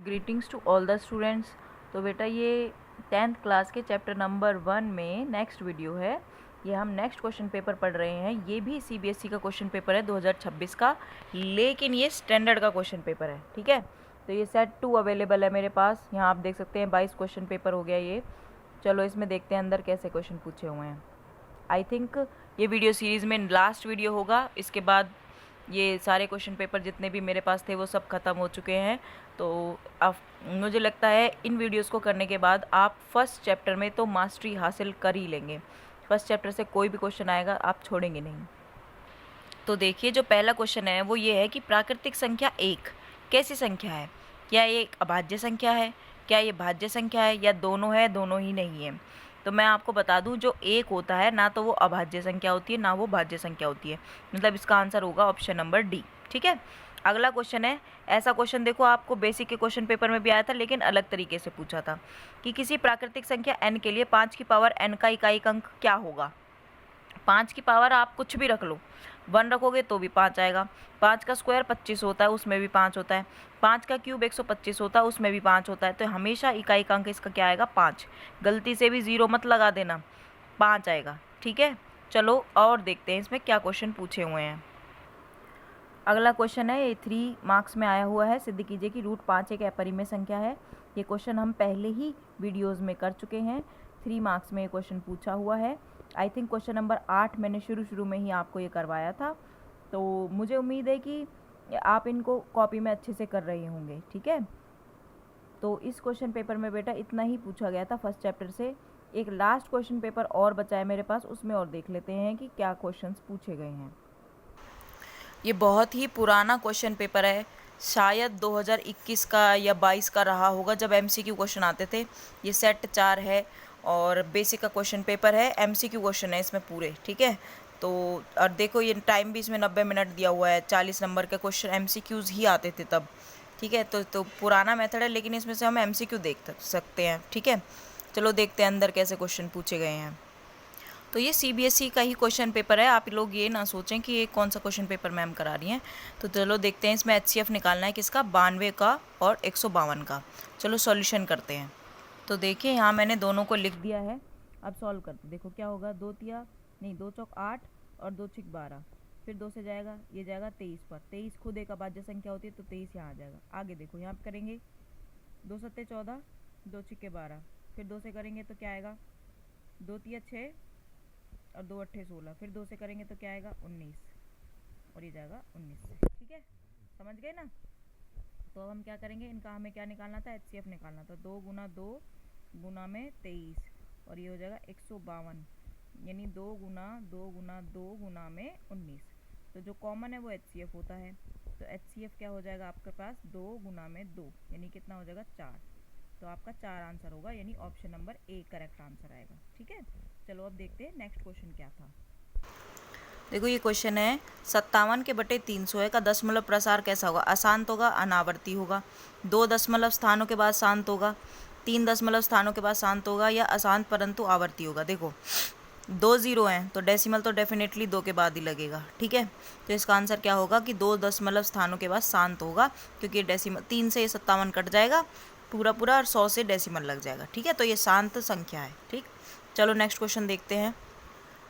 Greetings to all the students. तो बेटा ये 10th क्लास के चैप्टर नंबर 1 में नेक्स्ट वीडियो है। ये हम नेक्स्ट क्वेश्चन पेपर पढ़ रहे हैं। ये भी सीबीएसई का क्वेश्चन पेपर है 2026 का, लेकिन ये स्टैंडर्ड का क्वेश्चन पेपर है। ठीक है, तो ये सेट 2 अवेलेबल है मेरे पास। यहाँ आप देख सकते हैं 22 क्वेश्चन पेपर हो गया ये। चलो इसमें देखते हैं अंदर कैसे क्वेश्चन पूछे हुए हैं। आई थिंक ये वीडियो सीरीज़ में लास्ट वीडियो होगा। इसके बाद ये सारे क्वेश्चन पेपर जितने भी मेरे पास थे वो सब ख़त्म हो चुके हैं। तो अब मुझे लगता है इन वीडियोस को करने के बाद आप फर्स्ट चैप्टर में तो मास्टरी हासिल कर ही लेंगे। फर्स्ट चैप्टर से कोई भी क्वेश्चन आएगा आप छोड़ेंगे नहीं। तो देखिए जो पहला क्वेश्चन है वो ये है कि प्राकृतिक संख्या 1 कैसी संख्या है? क्या ये एक अभाज्य संख्या है, क्या ये भाज्य संख्या है, या दोनों है, दोनों ही नहीं है? तो मैं आपको बता दूं जो 1 होता है ना तो वो अभाज्य संख्या होती है ना वो भाज्य संख्या होती है। मतलब इसका आंसर होगा ऑप्शन नंबर डी। ठीक है, अगला क्वेश्चन है। ऐसा क्वेश्चन देखो आपको बेसिक के क्वेश्चन पेपर में भी आया था, लेकिन अलग तरीके से पूछा था कि किसी प्राकृतिक संख्या n के लिए 5 की पावर n का इकाई अंक क्या होगा? 5 की पावर आप कुछ भी रख लो, 1 रखोगे तो भी 5 आएगा। 5 का स्क्वायर 25 होता है, उसमें भी 5 होता है। 5 का क्यूब 125 होता है, उसमें भी 5 होता है। तो हमेशा इकाई का अंक इसका क्या आएगा? 5। गलती से भी 0 मत लगा देना, 5 आएगा। ठीक है, चलो और देखते हैं इसमें क्या क्वेश्चन पूछे हुए हैं। अगला क्वेश्चन है, ये 3 मार्क्स में आया हुआ है। सिद्ध कीजिए कि √5 एक अपरिमेय संख्या है। ये क्वेश्चन हम पहले ही वीडियोस में कर चुके हैं। 3 मार्क्स में ये क्वेश्चन पूछा हुआ है। आई थिंक क्वेश्चन नंबर 8 मैंने शुरू में ही आपको ये करवाया था। तो मुझे उम्मीद है कि आप इनको कॉपी में अच्छे से कर रहे होंगे। ठीक है, तो इस क्वेश्चन पेपर में बेटा इतना ही पूछा गया था फर्स्ट चैप्टर से। एक लास्ट क्वेश्चन पेपर और बचा है मेरे पास, उसमें और देख लेते हैं कि क्या क्वेश्चंस पूछे गए हैं। ये बहुत ही पुराना क्वेश्चन पेपर है, शायद 2021 का या 22 का रहा होगा जब एमसीक्यू क्वेश्चन आते थे। ये सेट 4 है और बेसिक का क्वेश्चन पेपर है। एमसीक्यू क्वेश्चन है इसमें पूरे। ठीक है, तो और देखो ये टाइम भी इसमें 90 मिनट दिया हुआ है। 40 नंबर के क्वेश्चन एमसीक्यूज़ ही आते थे तब। ठीक है, तो पुराना मेथड है, लेकिन इसमें से हम एमसीक्यू देख सकते हैं। ठीक है, चलो देखते हैं अंदर कैसे क्वेश्चन पूछे गए हैं। तो ये सीबीएसई का ही क्वेश्चन पेपर है, आप लोग ये ना सोचें कि ये कौन सा क्वेश्चन पेपर मैम करा रही हैं। तो चलो देखते हैं इसमें एचसीएफ निकालना है किसका? 92 का और 152 का। चलो सॉल्यूशन करते हैं। तो देखिए यहाँ मैंने दोनों को लिख दिया है, अब सॉल्व करते। देखो क्या होगा, 2 चौक 8 और 2 छिक 12, फिर 2 से जाएगा, ये जाएगा 23 पर। 23 खुद एक अभाज्य संख्या होती है, तो 23 यहाँ आ जाएगा। आगे देखो यहाँ पे करेंगे 2 सत्ते 14, 2 छिक्के 12, फिर 2 से करेंगे तो क्या आएगा? 2 तिया 6 और 2 अट्ठे 16, फिर 2 से करेंगे तो क्या आएगा? 19, और ये जाएगा 19 से। ठीक है, समझ गए ना? तो अब हम क्या करेंगे, इनका हमें क्या निकालना था? एचसीएफ निकालना था। 2 गुना 2 गुना में 23, और ये हो जाएगा 152, यानी 2 गुना 2 गुना 2 गुना में 19। तो जो कॉमन है वो एचसीएफ होता है। तो एचसीएफ क्या हो जाएगा आपके पास? 2 गुना में 2, यानी कितना हो जाएगा? 4। तो आपका 4 आंसर होगा, यानी option number A correct answer आएगा। ठीक है, चलो अब देखते हैं नेक्स्ट क्वेश्चन क्या था। देखो ये क्वेश्चन है, 57 के बटे 300 का दशमलव प्रसार कैसा होगा? अशांत होगा, अनावर्ती होगा, 2 दशमलव स्थानों के बाद शांत होगा, 3 दशमलव स्थानों के बाद शांत होगा, या अशांत परंतु आवर्ती होगा? देखो 2 0 हैं तो डेसिमल तो डेफिनेटली 2 के बाद ही लगेगा। ठीक है, तो इसका आंसर क्या होगा कि 2 दशमलव स्थानों के बाद शांत होगा, क्योंकि डेसिमल 3 से 57 कट जाएगा पूरा पूरा, और 100 से डेसिमल लग जाएगा। ठीक है, तो ये शांत संख्या है। ठीक, चलो नेक्स्ट क्वेश्चन देखते हैं।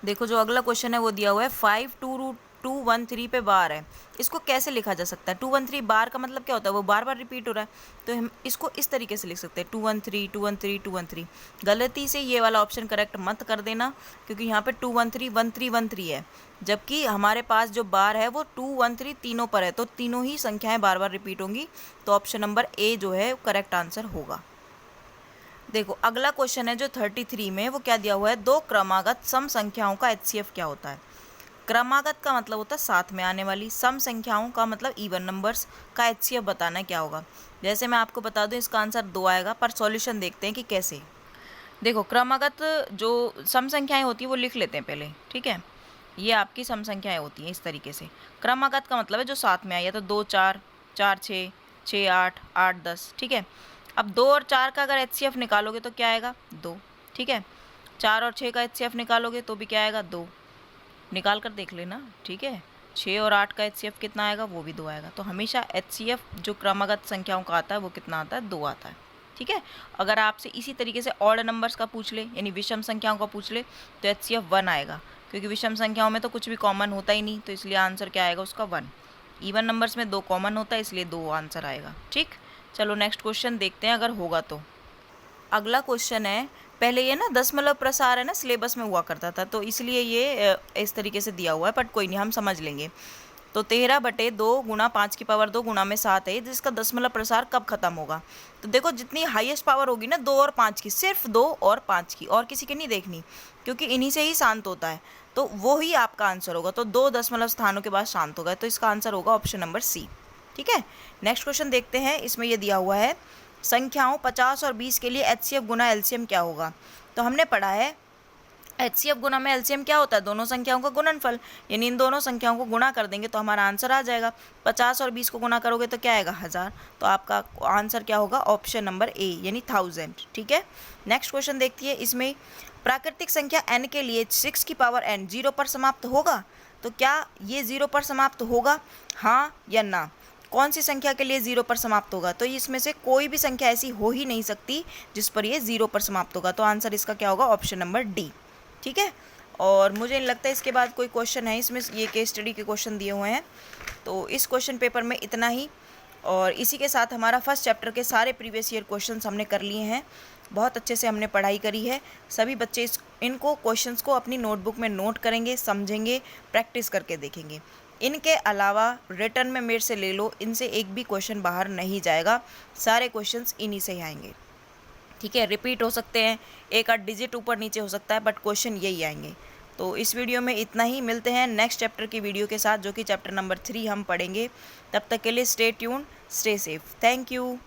देखो जो अगला क्वेश्चन है वो दिया हुआ है 5 2 √2 1 3 पे बार है। इसको कैसे लिखा जा सकता है? 2 1 3 बार का मतलब क्या होता है? वो बार बार रिपीट हो रहा है, तो हम इसको इस तरीके से लिख सकते हैं 2 1 3 2 1 3 2 1 3। गलती से ये वाला ऑप्शन करेक्ट मत कर देना, क्योंकि यहाँ पे 2 1 3 1 3 1 3 है, जबकि हमारे पास जो बार है वो 2 1 3 तीनों पर है, तो तीनों ही संख्याएं बार बार रिपीट होंगी। तो ऑप्शन नंबर ए जो है करेक्ट आंसर होगा। देखो अगला क्वेश्चन है जो 33 में, वो क्या दिया हुआ है? 2 क्रमागत सम संख्याओं का एचसीएफ क्या होता है? क्रमागत का मतलब होता है साथ में आने वाली, सम संख्याओं का मतलब इवन नंबर्स का एचसीएफ बताना क्या होगा। जैसे मैं आपको बता दूं इसका आंसर 2 आएगा, पर सॉल्यूशन देखते हैं कि कैसे। देखो क्रमागत जो सम संख्याएं होती है वो लिख लेते हैं पहले। ठीक है, ये आपकी सम संख्याएं होती हैं इस तरीके से। क्रमागत का मतलब है जो साथ में आई है, तो 2 4 4 6 6 8 8 10। ठीक है, अब 2 और 4 का अगर एचसीएफ निकालोगे तो क्या आएगा? 2। ठीक है, 4 और 6 का एचसीएफ निकालोगे तो भी क्या आएगा? 2। निकाल कर देख लेना। ठीक है, 6 और 8 का HCF कितना आएगा, वो भी 2 आएगा। तो हमेशा HCF जो क्रमागत संख्याओं का आता है वो कितना आता है, 2 आता है। ठीक है, अगर आपसे इसी तरीके से ऑड नंबर्स का पूछ ले, यानी विषम संख्याओं का पूछ ले, तो HCF 1 आएगा, क्योंकि विषम संख्याओं में तो कुछ भी कॉमन होता ही नहीं, तो इसलिए आंसर क्या आएगा उसका 1। इवन नंबर्स में 2 कॉमन होता है, इसलिए 2 आंसर आएगा। ठीक, चलो नेक्स्ट क्वेश्चन देखते हैं अगर होगा तो। अगला क्वेश्चन है, पहले ये ना दशमलव प्रसार है ना सिलेबस में हुआ करता था, तो इसलिए ये इस तरीके से दिया हुआ है, बट कोई नहीं, हम समझ लेंगे। तो 13/2 गुणा 5 की पावर 2 गुणा में 7 है, जिसका दशमलव प्रसार कब खत्म होगा। तो देखो जितनी हाईएस्ट पावर होगी ना 2 और 5 की, सिर्फ 2 और 5 की, और किसी की नहीं देखनी, क्योंकि इन्हीं से ही शांत होता है, तो वो ही आपका आंसर होगा। तो 2 दशमलव स्थानों के बाद शांत होगा, तो इसका आंसर होगा ऑप्शन नंबर सी। ठीक है, नेक्स्ट क्वेश्चन देखते हैं। इसमें यह दिया हुआ है, संख्याओं 50 और 20 के लिए HCF गुना LCM क्या होगा। तो हमने पढ़ा है HCF गुना में LCM क्या होता है, दोनों संख्याओं का गुणनफल, यानी इन दोनों संख्याओं को गुणा कर देंगे तो हमारा आंसर आ जाएगा। 50 और 20 को गुणा करोगे तो क्या आएगा, 1000। तो आपका आंसर क्या होगा, ऑप्शन नंबर ए, यानी 1000। ठीक है, नेक्स्ट क्वेश्चन देखती है। इसमें प्राकृतिक संख्या n के लिए 6 की पावर n 0 पर समाप्त होगा। तो क्या ये 0 पर समाप्त होगा, हाँ या ना। कौन सी संख्या के लिए 0 पर समाप्त होगा, तो इसमें से कोई भी संख्या ऐसी हो ही नहीं सकती जिस पर ये 0 पर समाप्त होगा। तो आंसर इसका क्या होगा, ऑप्शन नंबर डी। ठीक है, और मुझे नहीं लगता इसके बाद कोई क्वेश्चन है, इसमें ये केस स्टडी के क्वेश्चन दिए हुए हैं। तो इस क्वेश्चन पेपर में इतना ही, और इसी के साथ हमारा फर्स्ट चैप्टर के सारे प्रीवियस ईयर क्वेश्चंस हमने कर लिए हैं। बहुत अच्छे से हमने पढ़ाई करी है। सभी बच्चे इनको क्वेश्चंस को अपनी नोटबुक में नोट करेंगे, समझेंगे, प्रैक्टिस करके देखेंगे। इनके अलावा रिटर्न में मेरे से ले लो, इनसे एक भी क्वेश्चन बाहर नहीं जाएगा, सारे क्वेश्चंस इन्हीं से ही आएंगे। ठीक है, रिपीट हो सकते हैं, एक आध डिजिट ऊपर नीचे हो सकता है, बट क्वेश्चन यही आएंगे। तो इस वीडियो में इतना ही, मिलते हैं नेक्स्ट चैप्टर की वीडियो के साथ, जो कि चैप्टर नंबर 3 हम पढ़ेंगे। तब तक के लिए stay tune, stay safe, thank you.